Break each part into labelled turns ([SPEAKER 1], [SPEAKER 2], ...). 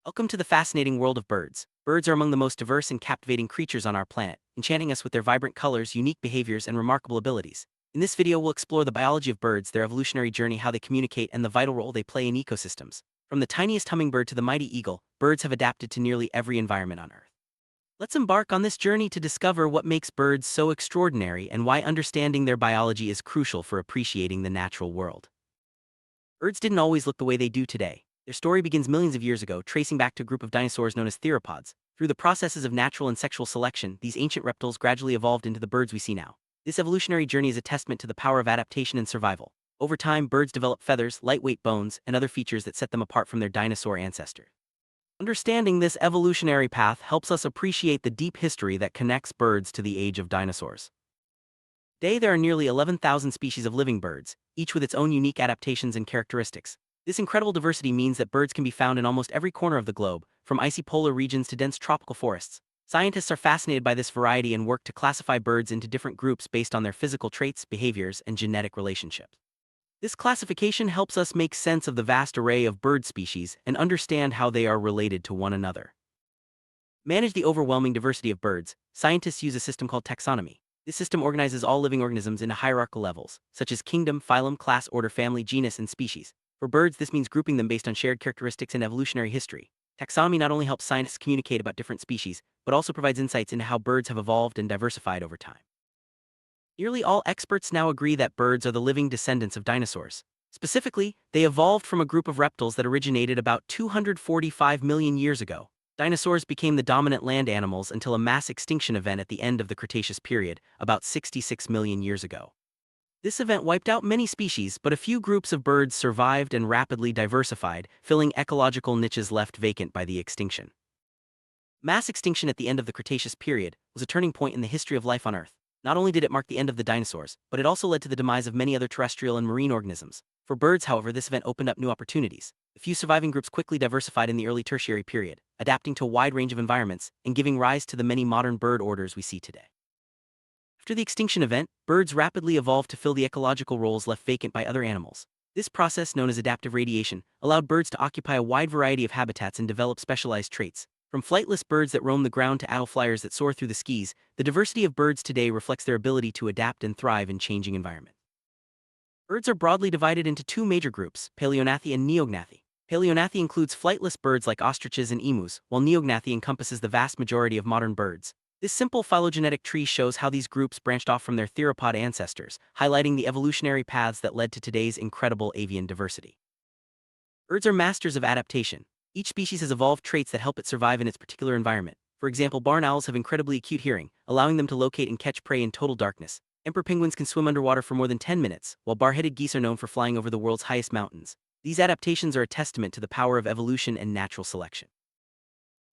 [SPEAKER 1] Welcome to the fascinating world of birds. Birds are among the most diverse and captivating creatures on our planet, enchanting us with their vibrant colors, unique behaviors, and remarkable abilities. In this video, we'll explore the biology of birds, their evolutionary journey, how they communicate, and the vital role they play in ecosystems. From the tiniest hummingbird to the mighty eagle, birds have adapted to nearly every environment on Earth. Let's embark on this journey to discover what makes birds so extraordinary and why understanding their biology is crucial for appreciating the natural world. Birds didn't always look the way they do today. Their story begins millions of years ago, tracing back to a group of dinosaurs known as theropods. Through the processes of natural and sexual selection, these ancient reptiles gradually evolved into the birds we see now. This evolutionary journey is a testament to the power of adaptation and survival. Over time, birds develop feathers, lightweight bones, and other features that set them apart from their dinosaur ancestors. Understanding this evolutionary path helps us appreciate the deep history that connects birds to the age of dinosaurs. Today, there are nearly 11,000 species of living birds, each with its own unique adaptations and characteristics. This incredible diversity means that birds can be found in almost every corner of the globe, from icy polar regions to dense tropical forests. Scientists are fascinated by this variety and work to classify birds into different groups based on their physical traits, behaviors, and genetic relationships. This classification helps us make sense of the vast array of bird species and understand how they are related to one another. To manage the overwhelming diversity of birds, scientists use a system called taxonomy. This system organizes all living organisms into hierarchical levels, such as kingdom, phylum, class, order, family, genus, and species. For birds, this means grouping them based on shared characteristics and evolutionary history. Taxonomy not only helps scientists communicate about different species, but also provides insights into how birds have evolved and diversified over time. Nearly all experts now agree that birds are the living descendants of dinosaurs. Specifically, they evolved from a group of reptiles that originated about 245 million years ago. Dinosaurs became the dominant land animals until a mass extinction event at the end of the Cretaceous period, about 66 million years ago. This event wiped out many species, but a few groups of birds survived and rapidly diversified, filling ecological niches left vacant by the extinction. Mass extinction at the end of the Cretaceous period was a turning point in the history of life on Earth. Not only did it mark the end of the dinosaurs, but it also led to the demise of many other terrestrial and marine organisms. For birds, however, this event opened up new opportunities. The few surviving groups quickly diversified in the early Tertiary period, adapting to a wide range of environments and giving rise to the many modern bird orders we see today. After the extinction event, birds rapidly evolved to fill the ecological roles left vacant by other animals. This process, known as adaptive radiation, allowed birds to occupy a wide variety of habitats and develop specialized traits. From flightless birds that roam the ground to owl flyers that soar through the skies, the diversity of birds today reflects their ability to adapt and thrive in changing environments. Birds are broadly divided into two major groups, paleognathae and neognathae. Paleognathae includes flightless birds like ostriches and emus, while neognathae encompasses the vast majority of modern birds. This simple phylogenetic tree shows how these groups branched off from their theropod ancestors, highlighting the evolutionary paths that led to today's incredible avian diversity. Birds are masters of adaptation. Each species has evolved traits that help it survive in its particular environment. For example, barn owls have incredibly acute hearing, allowing them to locate and catch prey in total darkness. Emperor penguins can swim underwater for more than 10 minutes, while bar-headed geese are known for flying over the world's highest mountains. These adaptations are a testament to the power of evolution and natural selection.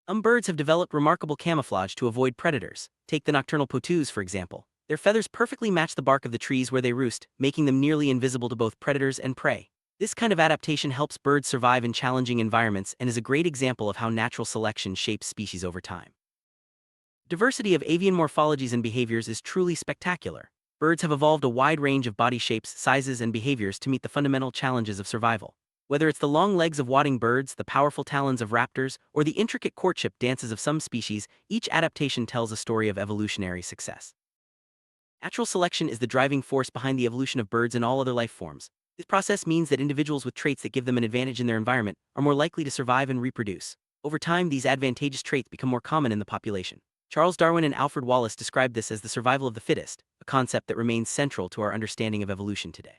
[SPEAKER 1] Some birds have developed remarkable camouflage to avoid predators. Take the nocturnal potoos, for example. Their feathers perfectly match the bark of the trees where they roost, making them nearly invisible to both predators and prey. This kind of adaptation helps birds survive in challenging environments and is a great example of how natural selection shapes species over time. Diversity of avian morphologies and behaviors is truly spectacular. Birds have evolved a wide range of body shapes, sizes, and behaviors to meet the fundamental challenges of survival. Whether it's the long legs of wading birds, the powerful talons of raptors, or the intricate courtship dances of some species, each adaptation tells a story of evolutionary success. Natural selection is the driving force behind the evolution of birds and all other life forms. This process means that individuals with traits that give them an advantage in their environment are more likely to survive and reproduce. Over time, these advantageous traits become more common in the population. Charles Darwin and Alfred Wallace described this as the survival of the fittest, a concept that remains central to our understanding of evolution today.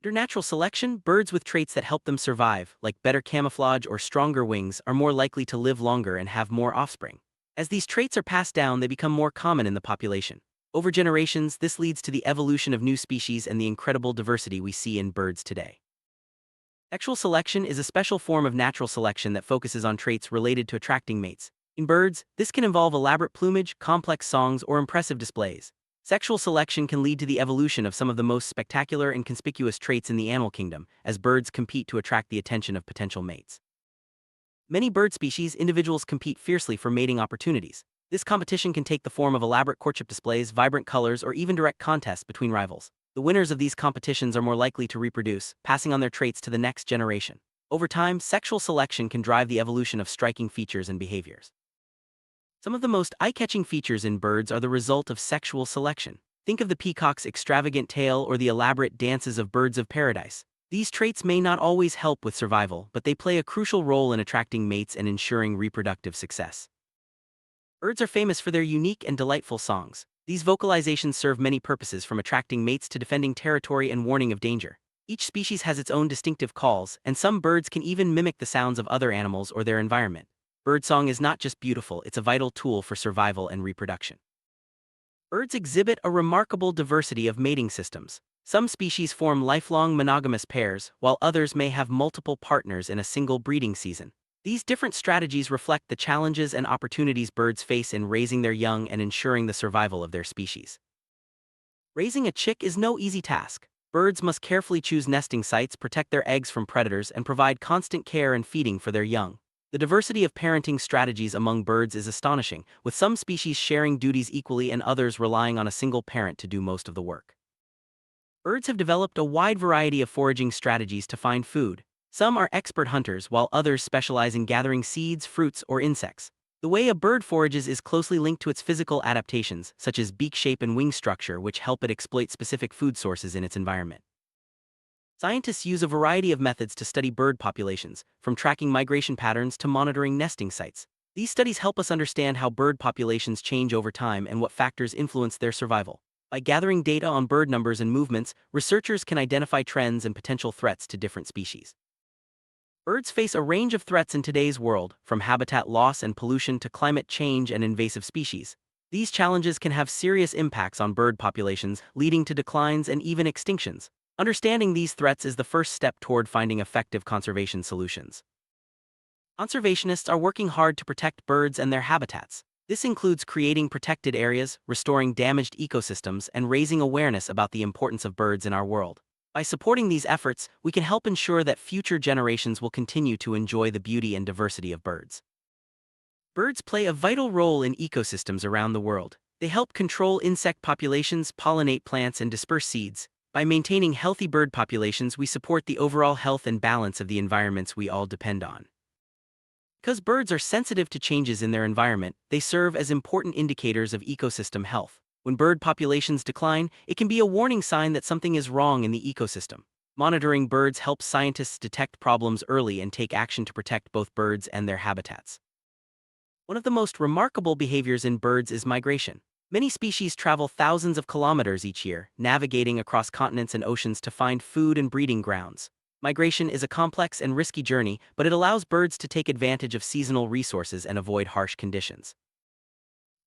[SPEAKER 1] Under natural selection, birds with traits that help them survive, like better camouflage or stronger wings, are more likely to live longer and have more offspring. As these traits are passed down, they become more common in the population. Over generations, this leads to the evolution of new species and the incredible diversity we see in birds today. Sexual selection is a special form of natural selection that focuses on traits related to attracting mates. In birds, this can involve elaborate plumage, complex songs, or impressive displays. Sexual selection can lead to the evolution of some of the most spectacular and conspicuous traits in the animal kingdom, as birds compete to attract the attention of potential mates. Many bird species, individuals compete fiercely for mating opportunities. This competition can take the form of elaborate courtship displays, vibrant colors, or even direct contests between rivals. The winners of these competitions are more likely to reproduce, passing on their traits to the next generation. Over time, sexual selection can drive the evolution of striking features and behaviors. Some of the most eye-catching features in birds are the result of sexual selection. Think of the peacock's extravagant tail or the elaborate dances of birds of paradise. These traits may not always help with survival, but they play a crucial role in attracting mates and ensuring reproductive success. Birds are famous for their unique and delightful songs. These vocalizations serve many purposes, from attracting mates to defending territory and warning of danger. Each species has its own distinctive calls, and some birds can even mimic the sounds of other animals or their environment. Birdsong is not just beautiful, it's a vital tool for survival and reproduction. Birds exhibit a remarkable diversity of mating systems. Some species form lifelong monogamous pairs, while others may have multiple partners in a single breeding season. These different strategies reflect the challenges and opportunities birds face in raising their young and ensuring the survival of their species. Raising a chick is no easy task. Birds must carefully choose nesting sites, protect their eggs from predators, and provide constant care and feeding for their young. The diversity of parenting strategies among birds is astonishing, with some species sharing duties equally and others relying on a single parent to do most of the work. Birds have developed a wide variety of foraging strategies to find food. Some are expert hunters, while others specialize in gathering seeds, fruits, or insects. The way a bird forages is closely linked to its physical adaptations, such as beak shape and wing structure, which help it exploit specific food sources in its environment. Scientists use a variety of methods to study bird populations, from tracking migration patterns to monitoring nesting sites. These studies help us understand how bird populations change over time and what factors influence their survival. By gathering data on bird numbers and movements, researchers can identify trends and potential threats to different species. Birds face a range of threats in today's world, from habitat loss and pollution to climate change and invasive species. These challenges can have serious impacts on bird populations, leading to declines and even extinctions. Understanding these threats is the first step toward finding effective conservation solutions. Conservationists are working hard to protect birds and their habitats. This includes creating protected areas, restoring damaged ecosystems, and raising awareness about the importance of birds in our world. By supporting these efforts, we can help ensure that future generations will continue to enjoy the beauty and diversity of birds. Birds play a vital role in ecosystems around the world. They help control insect populations, pollinate plants, and disperse seeds. By maintaining healthy bird populations, we support the overall health and balance of the environments we all depend on. Because birds are sensitive to changes in their environment, they serve as important indicators of ecosystem health. When bird populations decline, it can be a warning sign that something is wrong in the ecosystem. Monitoring birds helps scientists detect problems early and take action to protect both birds and their habitats. One of the most remarkable behaviors in birds is migration. Many species travel thousands of kilometers each year, navigating across continents and oceans to find food and breeding grounds. Migration is a complex and risky journey, but it allows birds to take advantage of seasonal resources and avoid harsh conditions.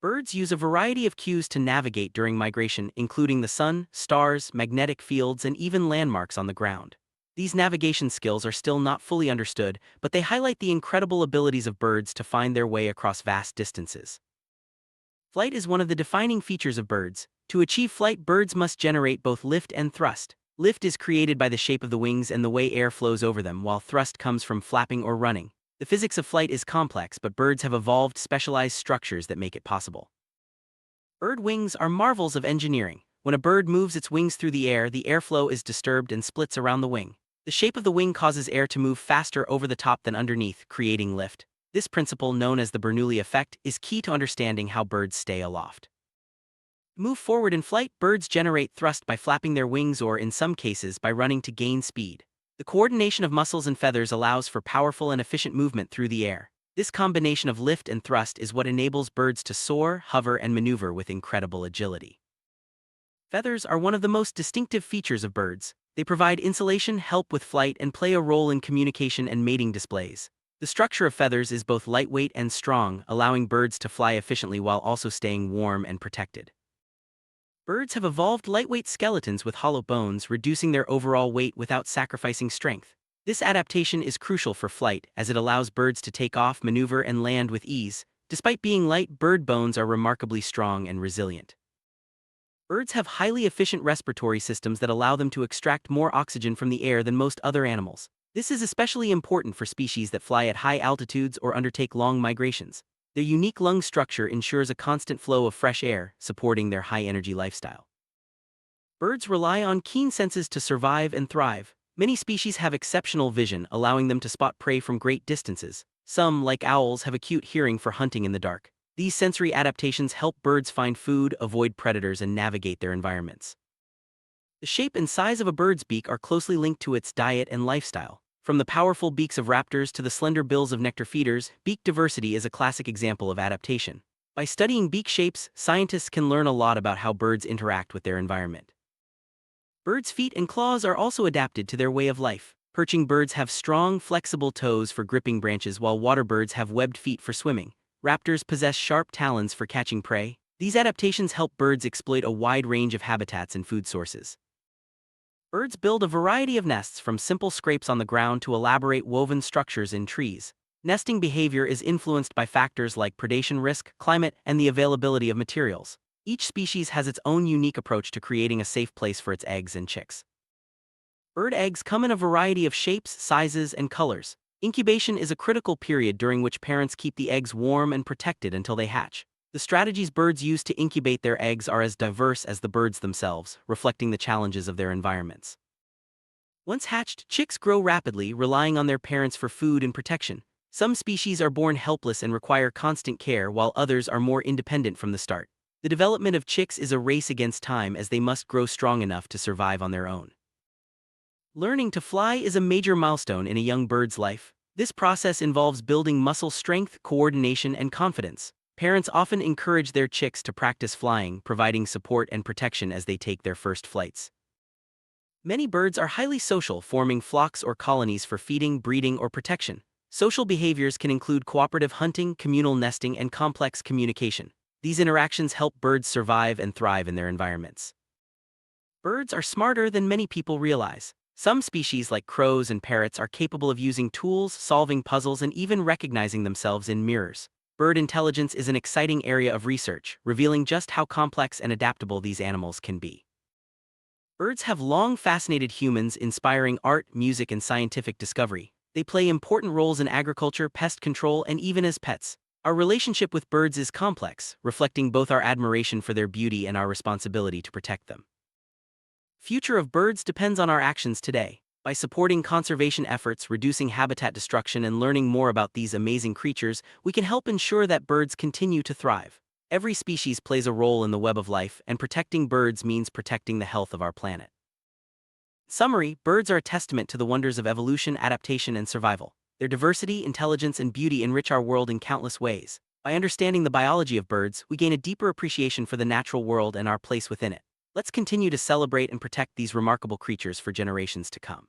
[SPEAKER 1] Birds use a variety of cues to navigate during migration, including the sun, stars, magnetic fields, and even landmarks on the ground. These navigation skills are still not fully understood, but they highlight the incredible abilities of birds to find their way across vast distances. Flight is one of the defining features of birds. To achieve flight, birds must generate both lift and thrust. Lift is created by the shape of the wings and the way air flows over them, while thrust comes from flapping or running. The physics of flight is complex, but birds have evolved specialized structures that make it possible. Bird wings are marvels of engineering. When a bird moves its wings through the airflow is disturbed and splits around the wing. The shape of the wing causes air to move faster over the top than underneath, creating lift. This principle, known as the Bernoulli effect, is key to understanding how birds stay aloft. To move forward in flight, birds generate thrust by flapping their wings or, in some cases, by running to gain speed. The coordination of muscles and feathers allows for powerful and efficient movement through the air. This combination of lift and thrust is what enables birds to soar, hover, and maneuver with incredible agility. Feathers are one of the most distinctive features of birds. They provide insulation, help with flight, and play a role in communication and mating displays. The structure of feathers is both lightweight and strong, allowing birds to fly efficiently while also staying warm and protected. Birds have evolved lightweight skeletons with hollow bones, reducing their overall weight without sacrificing strength. This adaptation is crucial for flight, as it allows birds to take off, maneuver, and land with ease. Despite being light, bird bones are remarkably strong and resilient. Birds have highly efficient respiratory systems that allow them to extract more oxygen from the air than most other animals. This is especially important for species that fly at high altitudes or undertake long migrations. Their unique lung structure ensures a constant flow of fresh air, supporting their high-energy lifestyle. Birds rely on keen senses to survive and thrive. Many species have exceptional vision, allowing them to spot prey from great distances. Some, like owls, have acute hearing for hunting in the dark. These sensory adaptations help birds find food, avoid predators, and navigate their environments. The shape and size of a bird's beak are closely linked to its diet and lifestyle. From the powerful beaks of raptors to the slender bills of nectar feeders, beak diversity is a classic example of adaptation. By studying beak shapes, scientists can learn a lot about how birds interact with their environment. Birds' feet and claws are also adapted to their way of life. Perching birds have strong, flexible toes for gripping branches, while water birds have webbed feet for swimming. Raptors possess sharp talons for catching prey. These adaptations help birds exploit a wide range of habitats and food sources. Birds build a variety of nests, from simple scrapes on the ground to elaborate woven structures in trees. Nesting behavior is influenced by factors like predation risk, climate, and the availability of materials. Each species has its own unique approach to creating a safe place for its eggs and chicks. Bird eggs come in a variety of shapes, sizes, and colors. Incubation is a critical period during which parents keep the eggs warm and protected until they hatch. The strategies birds use to incubate their eggs are as diverse as the birds themselves, reflecting the challenges of their environments. Once hatched, chicks grow rapidly, relying on their parents for food and protection. Some species are born helpless and require constant care, while others are more independent from the start. The development of chicks is a race against time, as they must grow strong enough to survive on their own. Learning to fly is a major milestone in a young bird's life. This process involves building muscle strength, coordination, and confidence. Parents often encourage their chicks to practice flying, providing support and protection as they take their first flights. Many birds are highly social, forming flocks or colonies for feeding, breeding, or protection. Social behaviors can include cooperative hunting, communal nesting, and complex communication. These interactions help birds survive and thrive in their environments. Birds are smarter than many people realize. Some species, like crows and parrots, are capable of using tools, solving puzzles, and even recognizing themselves in mirrors. Bird intelligence is an exciting area of research, revealing just how complex and adaptable these animals can be. Birds have long fascinated humans, inspiring art, music, and scientific discovery. They play important roles in agriculture, pest control, and even as pets. Our relationship with birds is complex, reflecting both our admiration for their beauty and our responsibility to protect them. Future of birds depends on our actions today. By supporting conservation efforts, reducing habitat destruction, and learning more about these amazing creatures, we can help ensure that birds continue to thrive. Every species plays a role in the web of life, and protecting birds means protecting the health of our planet. In summary, birds are a testament to the wonders of evolution, adaptation, and survival. Their diversity, intelligence, and beauty enrich our world in countless ways. By understanding the biology of birds, we gain a deeper appreciation for the natural world and our place within it. Let's continue to celebrate and protect these remarkable creatures for generations to come.